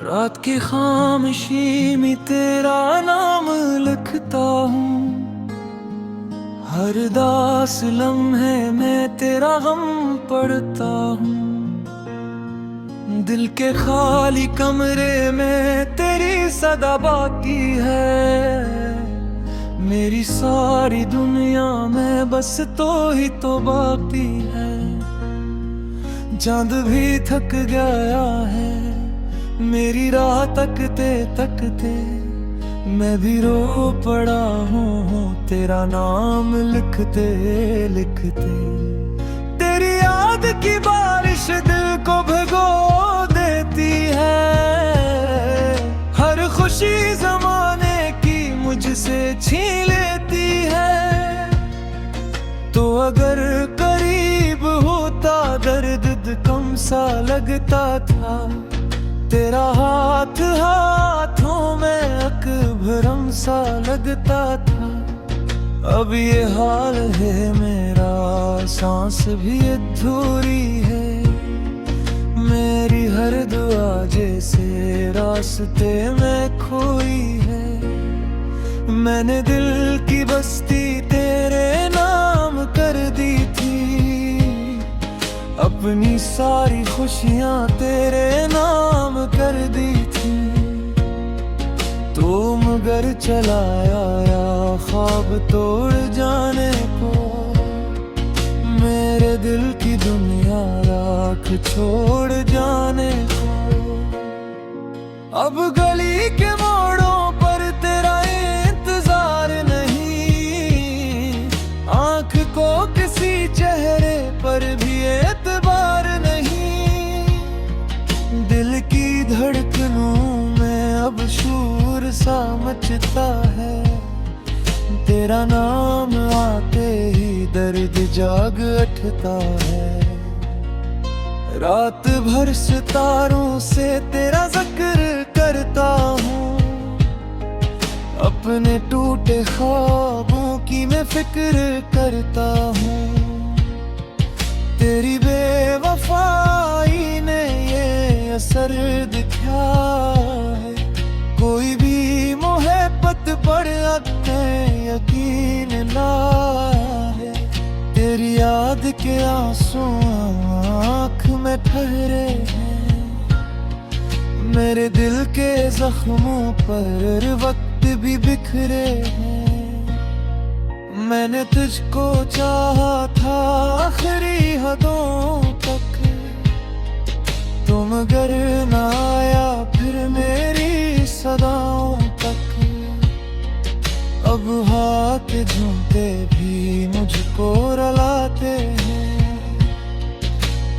रात की खामोशी में तेरा नाम लिखता हूँ। हर दास लम्हे में तेरा गम पढ़ता हूँ। दिल के खाली कमरे में तेरी सदा बाकी है। मेरी सारी दुनिया में बस तो ही तो बाकी है। चांद भी थक गया है मेरी राह तकते तकते। मैं भी रो पड़ा हूँ तेरा नाम लिखते लिखते। तेरी याद की बारिश दिल को भिगो देती है। हर खुशी जमाने की मुझसे छीन लेती है। तो अगर करीब होता दर्द कम सा लगता था। तेरा हाथ हाथों में अकबरम सा लगता था। अब ये हाल है मेरा, सांस भी अधूरी है। मेरी हर दुआ जैसे रास्ते में खोई है। मैंने दिल की बस्ती तेरे नाम कर दी थी। अपनी सारी खुशियां तेरे नाम कर दी थी। तो मगर चलाया या ख्वाब तोड़ जाने को। मेरे दिल की दुनिया राख छोड़ जाने को। अब गली के मोड़ों पर तेरा इंतजार नहीं। आंख को किसी चेहरे पर भी एतबार नहीं। दिल की धड़कनों में अब शूर सा मचता है। तेरा नाम आते ही दर्द जाग उठता है। रात भर सितारों से तेरा जिक्र करता हूँ। अपने टूटे ख्वाबों की मैं फिक्र करता हूँ। तेरी बेवफाई ने ये असर दिखाया है। कोई भी मोहब्बत पर अपने यकीन ना है। तेरी याद के आंसू आँख में ठहरे हैं। मेरे दिल के जख्मों पर वक्त भी बिखरे हैं। मैंने तुझको चाहा था आखिरी हदों तक। तुम मगर ना आया फिर मेरी सदाओं तक। अब हाथ झूमते भी मुझको रुलाते हैं।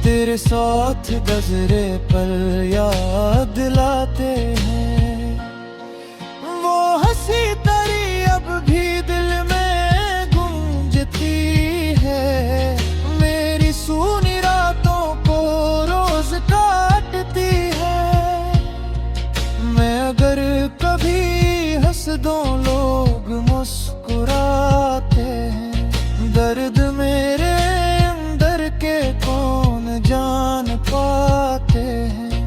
तेरे साथ गुज़रे पल याद दिलाते हैं। वो हंसी तेरी अब भी दिल में गूंजती है। मेरी सूनी रातों को रोज काटती है। मैं अगर कभी हंस दूं लोग मुस्कुराते हैं। दर्द मेरे अंदर के कौन जान पाते हैं।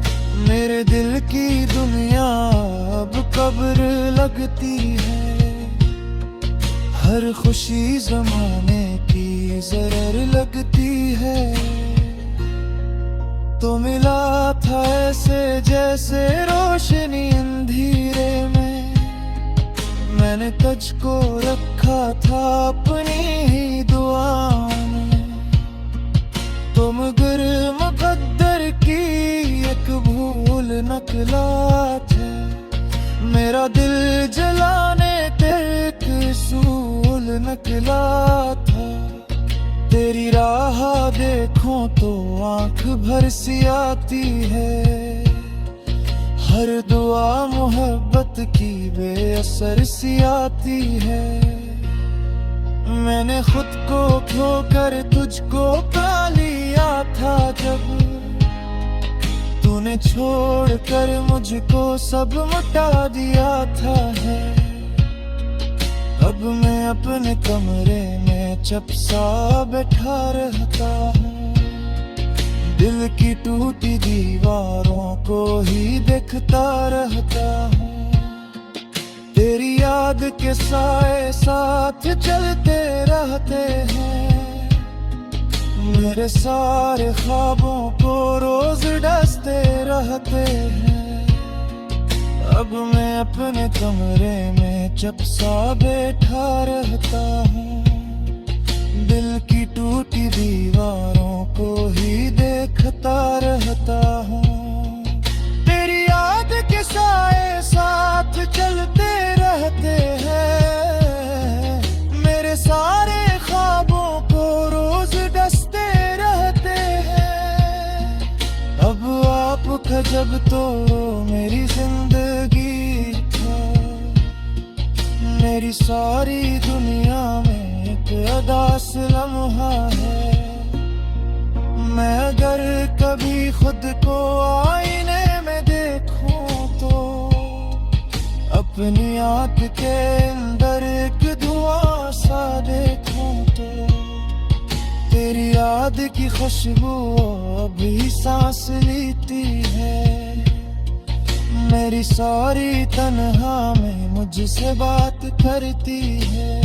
मेरे दिल की दुनिया अब कब्र लगती है। हर खुशी ज़माने की ज़रर लगती है। तो मिला था ऐसे जैसे रोशनी अंधेरे में। मैंने तुझको रखा था अपनी ही दुआओं में। तो मगर मुक़द्दर की एक भूल नकलात है। मेरा दिल जलाने तेरे सूल नकला था। तेरी राह देखूं तो आंख भर सी आती है। हर दुआ मोहब्बत की बेअसर सी आती है। मैंने खुद को खोकर तुझको पा लिया था जब। तूने छोड़कर मुझको सब मिटा दिया था है। अब मैं अपने कमरे में चुप सा बैठा रहता हूँ। दिल की टूटी दीवारों को ही देखता रहता हूँ। तेरी याद के साए साथ चलते रहते हैं, मेरे सारे ख्वाबों को रोज डसते रहते हैं। अब मैं अपने कमरे में चुपसा बैठा रहता हूँ, दिल की टूटी दीवारों को ही देखता रहता हूँ। तेरी याद के साए साथ चलते रहते हैं, मेरे सारे ख्वाबों को रोज डसते रहते हैं। अब आपका जब तो मेरी जिंदगी था, मेरी सारी दुनिया में एक अदास लम्हा है। मैं अगर कभी खुद को आईने में देखूं तो अपनी आंख के अंदर एक धुआं सा देखूं तो तेरी याद की खुशबू अभी सांस लेती है। मेरी सारी तन्हा में मुझसे बात करती है।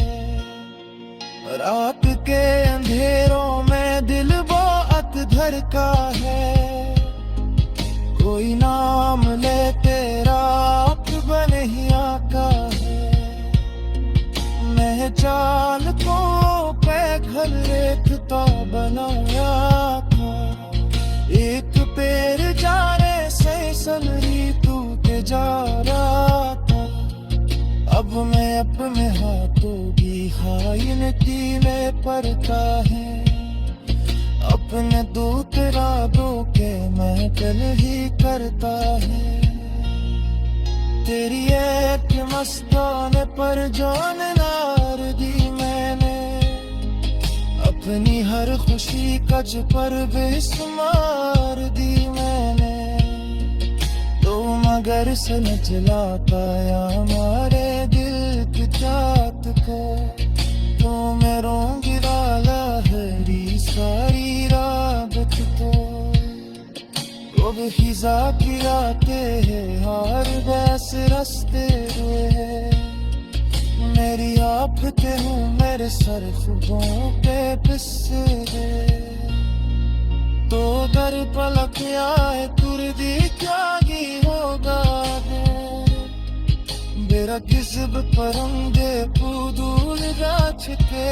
रात के अंधेरों में दिल बहुत धड़का है, कोई नाम ले तेरा आप बने ही आका है। मैं चाल को पे घर रेखता बनाया था, एक पैर जाने से सनरी तू के जा रहा था। अब मैं अपने हाथों की खाइनती में पड़ता है, अपने दूत रातों के मैं कल ही करता है। तेरी एक मस्ताने पर जान नार दी मैंने, अपनी हर खुशी कज पर बेशुमार दी मैंने। तो मगर समझ लाता या हमारे दिल की चाहत को, तो मैं रोंगिरा लहरी सारी रात को। अब खिजा की रातें हैं हार बैस रस्ते हुए, मेरी आफते हूँ मेरे सर खुदों पे पिसरे। तो दर पलक आए कुर्दी क्या ही होगा बेरा किस्ब परंगे पूदूल राछ के।